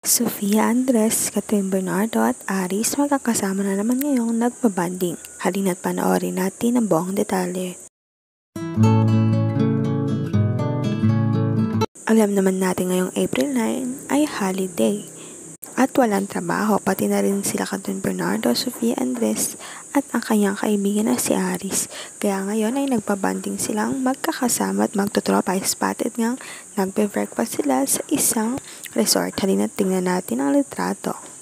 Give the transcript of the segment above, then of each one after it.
Sofia Andres, Catherine Bernardo at Aris magkakasama na naman ngayong nagbabanding. Halina't panoorin natin ang buong detalye. Alam naman natin ngayong April 9 ay holiday at walang trabaho, pati na rin sila Catherine Bernardo, Sofia Andres at ang kanyang kaibigan na si Aris. Kaya ngayon ay nagbabanding silang magkakasama at magtutropa. Spotted ngang nagbe-breakfast sila sa isang resort. Halina't tingnan natin ang litrato.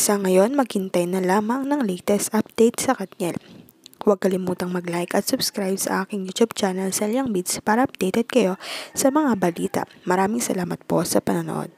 Sa ngayon, maghintay na lamang ng latest update sa Katniel. Huwag kalimutang mag-like at subscribe sa aking YouTube channel, Selyang Beats, para updated kayo sa mga balita. Maraming salamat po sa panonood.